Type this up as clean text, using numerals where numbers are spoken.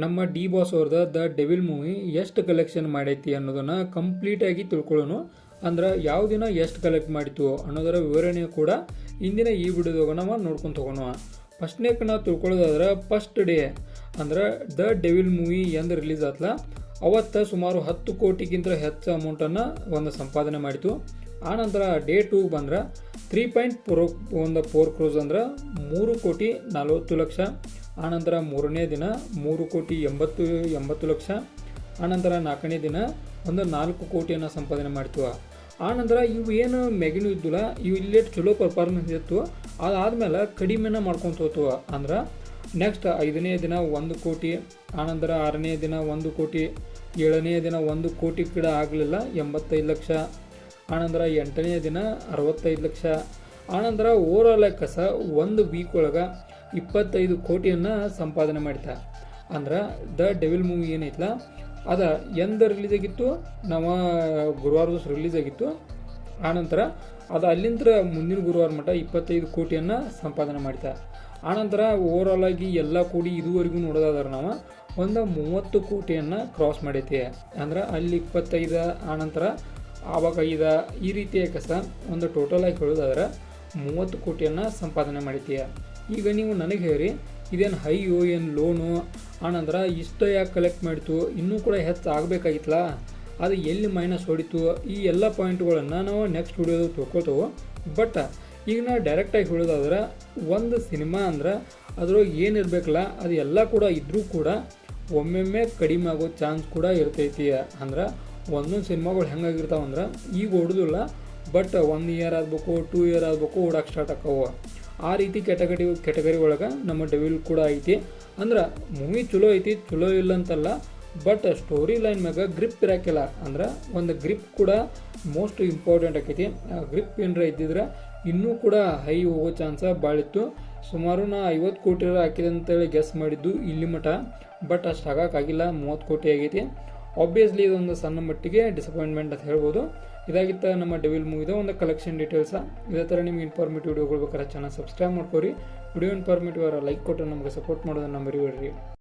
ನಮ್ಮ D boss ಅವ್ರದ the devil movie ಎಷ್ಟು ಕಲೆಕ್ಷನ್ ಮಾಡೈತಿ ಅನ್ನೋದನ್ನ ಕಂಪ್ಲೀಟ್ ಆಗಿ ತಿಳ್ಕೊಳ್ಳೋಣ. ಅಂದ್ರೆ ಯಾವ ದಿನ ಎಷ್ಟು ಕಲೆಕ್ಟ್ ಮಾಡಿತು ಅನ್ನೋದರ ವಿವರಣೆ ಕೂಡ ಇಂದಿನ ಈ ವಿಡಿಯೋದಾಗ ನಾವು ನೋಡ್ಕೊಂಡು ತಗೋಣ. ಫಸ್ಟ್ನೇಕ ನಾವು ತಿಳ್ಕೊಳ್ಳೋದಾದ್ರೆ ಫಸ್ಟ್ ಡೇ ಅಂದ್ರೆ ದ ಡೆವಿಲ್ ಮೂವಿ ಎಂದು ರಿಲೀಸ್ ಆತ್ಲ ಅವತ್ತು ಸುಮಾರು 10 ಕೋಟಿಗಿಂತ ಹೆಚ್ಚು ಅಮೌಂಟನ್ನು ಒಂದು ಸಂಪಾದನೆ ಮಾಡಿತು. ಆನಂತರ ಡೇ 2 ಬಂದ್ರೆ 3.4 ಕ್ರೋಸ್ ಅಂದ್ರೆ 3 ಕೋಟಿ 40 ಲಕ್ಷ. ಆನಂತರ ಮೂರನೇ ದಿನ 3 ಕೋಟಿ 80 ಲಕ್ಷ. ಆನಂತರ ನಾಲ್ಕನೇ ದಿನ ಒಂದು 4 ಕೋಟಿಯನ್ನು ಸಂಪಾದನೆ ಮಾಡ್ತೀವ. ಆನಂತರ ಇವು ಏನು ಮೆಗಿನೂ ಇದ್ದಿಲ್ಲ, ಇವು ಇಲ್ಲೇ ಚಲೋ ಪರ್ಫಾರ್ಮೆನ್ಸ್ ಇತ್ತು. ಅದಾದ್ಮೇಲೆ ಕಡಿಮೆನ ಮಾಡ್ಕೊತ ಹೋಗ್ತವ. ಅಂದ್ರೆ ನೆಕ್ಸ್ಟ್ 5ನೇ ದಿನ 1 ಕೋಟಿ, ಆನಂತರ 6ನೇ ದಿನ 1 ಕೋಟಿ, 7ನೇ ದಿನ 1 ಕೋಟಿ ಕೂಡ ಆಗಲಿಲ್ಲ 85 ಲಕ್ಷ. ಆನಂತರ 8ನೇ ದಿನ 65 ಲಕ್ಷ. ಆನಂತರ ಓವರಾಲ್ ಕಸ ಒಂದು ವೀಕ್ ಒಳಗೆ 25 ಕೋಟಿಯನ್ನು ಸಂಪಾದನೆ ಮಾಡಿತ. ಅಂದ್ರೆ ದ ಡೆವಿಲ್ ಮೂವಿ ಏನೈತಲ್ಲ ಅದು ಎಂದು ರಿಲೀಸ್ ಆಗಿತ್ತು, ನಾವು ಗುರುವಾರ ದಿವಸ ರಿಲೀಸ್ ಆಗಿತ್ತು. ಆನಂತರ ಅದು ಅಲ್ಲಿಂದ ಮುಂದಿನ ಗುರುವಾರ ಮಟ್ಟ 25 ಕೋಟಿಯನ್ನು ಸಂಪಾದನೆ ಮಾಡಿತ. ಆನಂತರ ಓವರಾಲ್ ಆಗಿ ಎಲ್ಲ ಕೂಡಿ ಇದುವರೆಗೂ ನೋಡೋದಾದ್ರೆ ನಾವು ಒಂದು 30 ಕೋಟಿಯನ್ನು ಕ್ರಾಸ್ ಮಾಡೈತಿ. ಅಂದ್ರೆ ಅಲ್ಲಿ 25, ಆನಂತರ ಆವಾಗ 5 ಈ ರೀತಿಯ ಕಸ ಒಂದು ಟೋಟಲ್ ಆಗಿ ಹೇಳೋದಾದ್ರೆ 30 ಕೋಟಿಯನ್ನು ಸಂಪಾದನೆ ಮಾಡೈತಿ. ಈಗ ನೀವು ನನಗೆ ಹೇಳಿ ಇದೇನು ಹೈಯೋ ಏನು ಲೋನು, ಆನಂತರ ಇಷ್ಟ ಯಾಕೆ ಕಲೆಕ್ಟ್ ಮಾಡಿತು, ಇನ್ನೂ ಕೂಡ ಹೆಚ್ಚು ಆಗಬೇಕಾಗಿತ್ತಲ್ಲ, ಅದು ಎಲ್ಲಿ ಮೈನಸ್ ಹೊಡಿತು, ಈ ಎಲ್ಲ ಪಾಯಿಂಟ್ಗಳನ್ನು ನಾವು ನೆಕ್ಸ್ಟ್ ವಿಡಿಯೋದಾಗ ತಿಳ್ಕೊತೇವೆ. ಬಟ್ ಈಗ ನಾವು ಡೈರೆಕ್ಟಾಗಿ ಹೇಳೋದಾದ್ರೆ ಒಂದು ಸಿನಿಮಾ ಅಂದ್ರೆ ಅದ್ರೊಳಗೆ ಏನಿರಬೇಕಲ್ಲ ಅದು ಎಲ್ಲ ಕೂಡ ಇದ್ದರೂ ಕೂಡ ಒಮ್ಮೊಮ್ಮೆ ಕಡಿಮೆ ಆಗೋ ಚಾನ್ಸ್ ಕೂಡ ಇರ್ತೈತಿ. ಅಂದ್ರೆ ಒಂದೊಂದು ಸಿನಿಮಾಗಳು ಹೆಂಗಾಗಿರ್ತಾವಂದ್ರೆ ಈಗ ಹೊಡೆದಿಲ್ಲ, ಬಟ್ 1 ಇಯರ್ ಆಗಬೇಕು 2 ಇಯರ್ ಆಗಬೇಕು ಓಡಕ್ಕೆ ಸ್ಟಾರ್ಟ್ ಆಕ್ಕವು. ಆ ರೀತಿ ಕೆಟಗರಿ ಒಳಗೆ ನಮ್ಮ ಡೆವಿಲ್ ಕೂಡ ಐತಿ. ಅಂದ್ರೆ ಮೂವಿ ಚಲೋ ಐತಿ, ಚಲೋ ಇಲ್ಲ ಅಂತಲ್ಲ, ಬಟ್ ಸ್ಟೋರಿ ಲೈನ್ ಮ್ಯಾಗ ಗ್ರಿಪ್ ಇರಾಕಿಲ್ಲ. ಅಂದ್ರೆ ಒಂದು ಗ್ರಿಪ್ ಕೂಡ ಮೋಸ್ಟ್ ಇಂಪಾರ್ಟೆಂಟ್ ಆಕೈತಿ. ಗ್ರಿಪ್ ಏನರ ಇದ್ದಿದ್ರೆ ಇನ್ನೂ ಕೂಡ ಹೈ ಹೋಗೋ ಚಾನ್ಸ ಭಾಳಿತ್ತು. ಸುಮಾರು ನಾ 50 ಕೋಟಿ ಹಾಕಿದೆ ಅಂತೇಳಿ ಗೆಸ್ ಮಾಡಿದ್ದು ಇಲ್ಲಿ ಮಟ್ಟ, ಬಟ್ ಅಷ್ಟು ಆಗೋಕ್ಕಾಗಿಲ್ಲ, 30 ಕೋಟಿ ಆಗೈತಿ. ಆಬ್ವಿಯಸ್ಲಿ ಇದೊಂದು ಸಣ್ಣ ಮಟ್ಟಿಗೆ ಡಿಸಪಾಯಿಂಟ್ಮೆಂಟ್ ಅಂತ ಹೇಳ್ಬೋದು. ಇದಾಗಿತ್ತು ನಮ್ಮ ಡೆವಿಲ್ ಮೂವಿದ ಒಂದು ಕಲೆಕ್ಷನ್ ಡೀಟೇಲ್ಸ. ಇದೇ ಥರ ನಿಮ್ಗೆ ಇನ್ಫಾರ್ಮೇಟಿವ್ ವಿಡಿಯೋಗಳು ಬೇಕಾದ್ರೆ ಚಾನಲ್ ಸಬ್ಸ್ಕ್ರೈಬ್ ಮಾಡ್ಕೊರಿ. ವಿಡಿಯೋ ಇನ್ಫಾರ್ಮೇಟಿವ್ ಲೈಕ್ ಕೊಟ್ಟು ನಮಗೆ ಸಪೋರ್ಟ್ ಮಾಡೋದನ್ನು ಮರಿಬೇಡ್ರಿ.